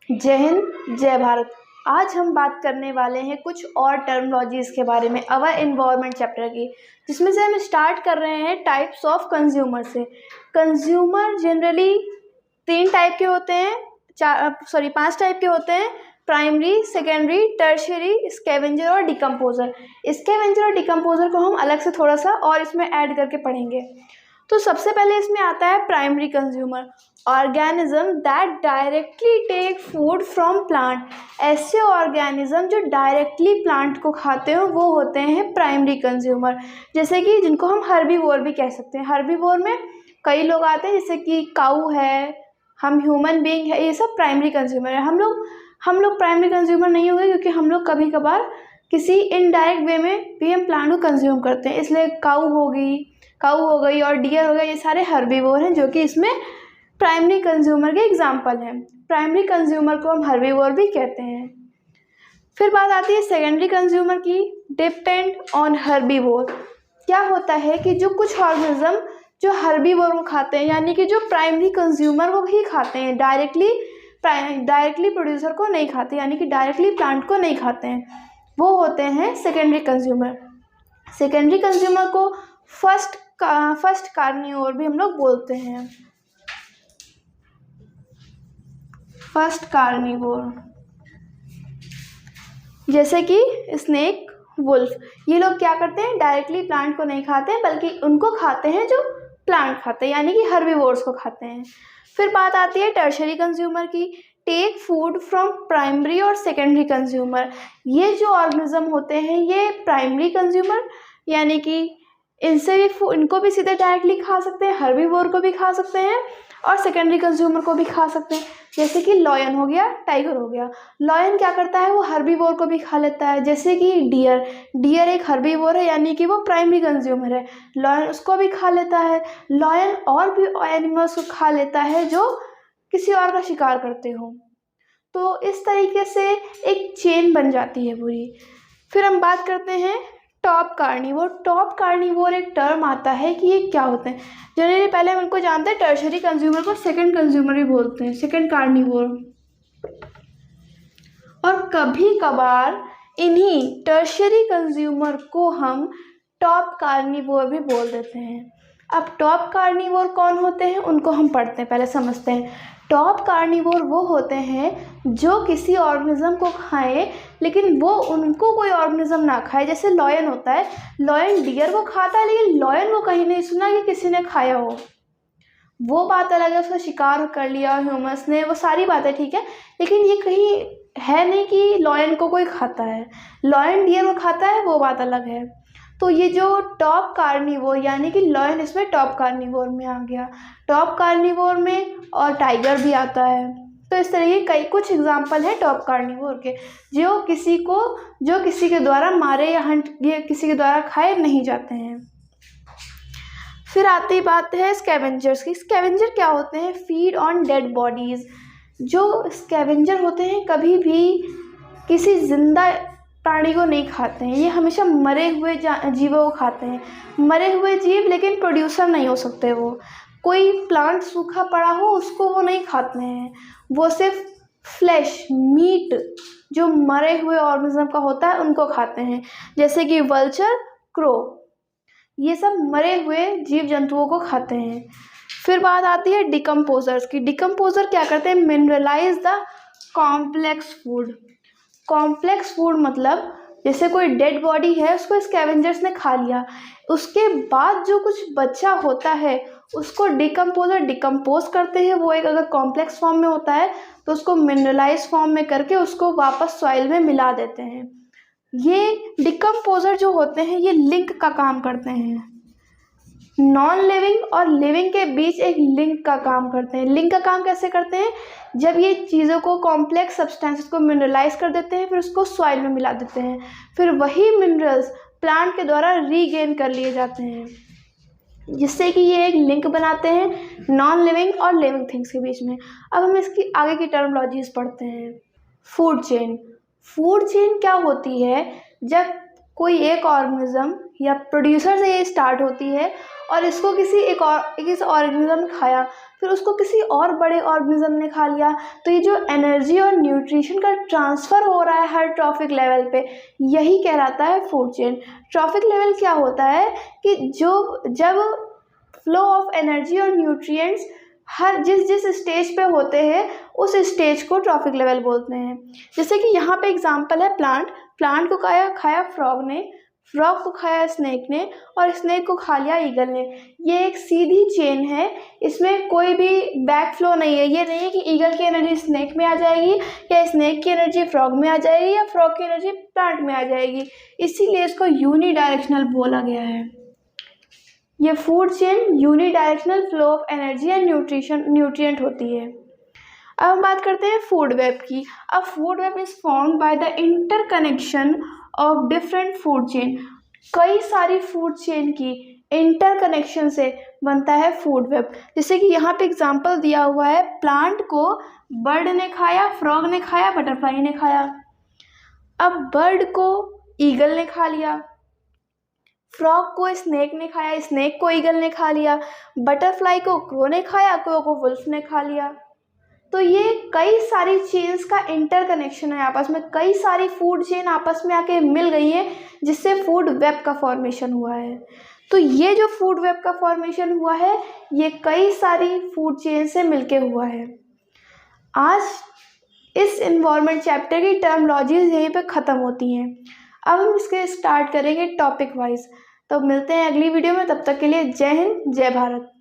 जय हिंद, जय भारत। आज हम बात करने वाले हैं कुछ और टर्मोलॉजीज़ के बारे में अवर एनवायरनमेंट चैप्टर की, जिसमें से हम स्टार्ट कर रहे हैं टाइप्स ऑफ कंज्यूमर से। कंज्यूमर जनरली 3 टाइप के होते हैं, 5 टाइप के होते हैं: प्राइमरी, सेकेंडरी, टर्शियरी, स्कैवेंजर और डिकम्पोजर। स्कैवेंजर और डिकम्पोजर को हम अलग से थोड़ा सा और इसमें ऐड करके पढ़ेंगे। तो सबसे पहले इसमें आता है primary consumer, organism that directly take food from plant. ऐसे ऑर्गेनिज्म जो डायरेक्टली प्लांट को खाते हो वो होते हैं प्राइमरी कंज्यूमर, जैसे कि जिनको हम हर्बीवोर भी कह सकते हैं। हर्बीवोर में कई लोग आते हैं, जैसे कि काऊ है, हम ह्यूमन बीइंग है, ये सब प्राइमरी कंज्यूमर है। हम लोग प्राइमरी कंज्यूमर नहीं होंगे, क्योंकि हम लोग कभी कभार किसी इनडायरेक्ट वे में भी हम प्लांट को कंज्यूम करते हैं। इसलिए काऊ हो गई और डियर हो गया, ये सारे हर्बीवोर हैं जो कि इसमें प्राइमरी कंज्यूमर के एग्जाम्पल हैं। प्राइमरी कंज्यूमर को हम हर्बीवोर भी कहते हैं। फिर बात आती है सेकेंडरी कंज्यूमर की, डिपेंड ऑन हर्बीवोर। क्या होता है कि जो कुछ ऑर्गेनिज्म जो हर्बीवोर को खाते हैं, यानी कि जो प्राइमरी कंज्यूमर वो ही खाते हैं, डायरेक्टली प्रोड्यूसर को नहीं खाते, यानी कि डायरेक्टली प्लांट को नहीं खाते हैं, वो होते हैं सेकेंडरी कंज्यूमर। सेकेंडरी कंज्यूमर को फर्स्ट कार्निवोर भी हम लोग बोलते हैं। फर्स्ट कार्निवोर जैसे कि स्नेक, वुल्फ, ये लोग क्या करते हैं, डायरेक्टली प्लांट को नहीं खाते हैं, बल्कि उनको खाते हैं जो प्लांट खाते हैं, यानी कि हर्बीवोर्स को खाते हैं। फिर बात आती है टर्शरी कंज्यूमर की, टेक फूड फ्रॉम प्राइमरी और सेकेंडरी कंज्यूमर। ये जो ऑर्गेनिज्म होते हैं ये प्राइमरी कंज्यूमर, यानी कि इनको भी सीधे डायरेक्टली खा सकते हैं, हर्बीवोर को भी खा सकते हैं और सेकेंडरी कंज्यूमर को भी खा सकते हैं, जैसे कि लॉयन हो गया, टाइगर हो गया। लॉयन क्या करता है, वो हर्बीवोर को भी खा लेता है, जैसे कि डियर एक हर्बीवोर है, यानी कि वो प्राइमरी कंज्यूमर है, लॉयन उसको भी खा लेता है। लॉयन और भी एनिमल्स को खा लेता है जो किसी और का शिकार करते हो। तो इस तरीके से एक चेन बन जाती है पूरी। फिर हम बात करते हैं टॉप कार्निवोर। टॉप कार्निवोर एक टर्म आता है कि ये क्या होते हैं। जनरली पहले हम इनको जानते हैं, टर्शरी कंज्यूमर को सेकंड कंज्यूमर भी बोलते हैं, सेकंड कार्निवोर। और कभी कभार इन्हीं टर्शरी कंज्यूमर को हम टॉप कार्निवोर भी बोल देते हैं। अब टॉप कार्निवोर कौन होते हैं उनको हम पढ़ते हैं, पहले समझते हैं। टॉप कार्निवोर वो होते हैं जो किसी ऑर्गेनिज्म को खाएं, लेकिन वो उनको कोई ऑर्गेनिज्म ना खाए। जैसे लॉयन होता है, लॉयन डियर को खाता है, लेकिन लॉयन को कहीं नहीं सुना कि किसी ने खाया हो। वो बात अलग है, उसका शिकार कर लिया ह्यूमंस ने, वो सारी बातें ठीक है, लेकिन ये कहीं है नहीं कि लॉयन को कोई खाता है। लॉयन डियर को खाता है, वो बात अलग है। तो ये जो टॉप कार्निवोर, यानी कि लॉयन इसमें टॉप कार्निवोर में आ गया, टॉप कार्निवोर में, और टाइगर भी आता है। तो इस तरह के कई कुछ एग्जाम्पल हैं टॉप कार्निवोर के, जो किसी के द्वारा मारे या किसी के द्वारा खाए नहीं जाते हैं। फिर आती बात है स्कैवेंजर्स की। स्कैवेंजर क्या होते हैं, फीड ऑन डेड बॉडीज़। जो स्कैवेंजर होते हैं कभी भी किसी जिंदा प्राणी को नहीं खाते हैं, ये हमेशा मरे हुए जीवों को खाते हैं। मरे हुए जीव, लेकिन प्रोड्यूसर नहीं हो सकते वो। कोई प्लांट सूखा पड़ा हो उसको वो नहीं खाते हैं, वो सिर्फ फ्लैश मीट जो मरे हुए ऑर्गेनिज्म का होता है उनको खाते हैं, जैसे कि वल्चर, क्रो, ये सब मरे हुए जीव जंतुओं को खाते हैं। फिर बात आती है डिकम्पोजर्स की। डिकम्पोजर क्या करते हैं, mineralise the complex food. Complex food मतलब जैसे कोई डेड बॉडी है, उसको स्कैवेंजर्स ने खा लिया, उसके बाद जो कुछ बचा होता है उसको डिकम्पोजर डिकम्पोज करते हैं। वो एक अगर कॉम्प्लेक्स फॉर्म में होता है तो उसको मिनरलाइज फॉर्म में करके उसको वापस सॉइल में मिला देते हैं। ये डिकम्पोजर जो होते हैं ये लिंक का काम करते हैं, नॉन लिविंग और लिविंग के बीच एक लिंक का काम करते हैं। लिंक का काम कैसे करते हैं, जब ये चीज़ों को, कॉम्प्लेक्स सब्सटेंसेस को मिनरलाइज कर देते हैं, फिर उसको सॉइल में मिला देते हैं, फिर वही मिनरल्स प्लांट के द्वारा रीगेन कर लिए जाते हैं, जिससे कि ये एक लिंक बनाते हैं नॉन लिविंग और लिविंग थिंग्स के बीच में। अब हम इसकी आगे की टर्मोलॉजीज पढ़ते हैं। Food chain. फूड चेन क्या होती है, जब कोई एक ऑर्गेनिज्म या प्रोड्यूसर से ये स्टार्ट होती है और इसको किसी ऑर्गेनिज्म ने खाया, फिर उसको किसी और बड़े ऑर्गेनिज्म ने खा लिया। तो ये जो एनर्जी और न्यूट्रिशन का ट्रांसफ़र हो रहा है हर ट्रॉफिक लेवल पे, यही कहलाता है फूड चेन। ट्रॉफिक लेवल क्या होता है कि जब फ्लो ऑफ एनर्जी और न्यूट्रिएंट्स हर जिस स्टेज पे होते हैं उस स्टेज को ट्रॉफिक लेवल बोलते हैं। जैसे कि यहाँ पे एग्जांपल है प्लांट को खाया फ्रॉग ने, फ्रॉग को खाया स्नेक ने, और स्नेक को खा लिया ईगल ने। ये एक सीधी चेन है, इसमें कोई भी बैक फ्लो नहीं है। ये नहीं है कि ईगल की एनर्जी स्नेक में आ जाएगी या स्नेक की एनर्जी फ्रॉग में आ जाएगी या फ्रॉग की एनर्जी प्लांट में आ जाएगी, इसीलिए इसको यूनिडायरेक्शनल बोला गया है। ये food chain unidirectional flow of energy and nutrient होती है। अब हम बात करते हैं फूड वेब की। अब food web is formed by the interconnection of different food chain. कई सारी फूड चेन की इंटरकनेक्शन से बनता है फूड वेब। जैसे कि यहाँ पे एग्जांपल दिया हुआ है, प्लांट को बर्ड ने खाया, फ्रॉग ने खाया, बटरफ्लाई ने खाया। अब बर्ड को ईगल ने खा लिया, फ्रॉग को स्नेक ने खाया, स्नेक को ईगल ने खा लिया, बटरफ्लाई को क्रो ने खाया, क्रो को वुल्फ ने खा लिया। तो ये कई सारी चेन्स का इंटरकनेक्शन है आपस में, कई सारी फूड चेन आपस में आके मिल गई है जिससे फूड वेब का फॉर्मेशन हुआ है। तो ये जो फूड वेब का फॉर्मेशन हुआ है ये कई सारी फूड चेन से मिलके हुआ है। आज इस इन्वायरमेंट चैप्टर की टर्मोलॉजीज यहीं पे ख़त्म होती हैं। अब हम इसके स्टार्ट करेंगे टॉपिक वाइज। तो मिलते हैं अगली वीडियो में, तब तक के लिए जय हिंद जय भारत।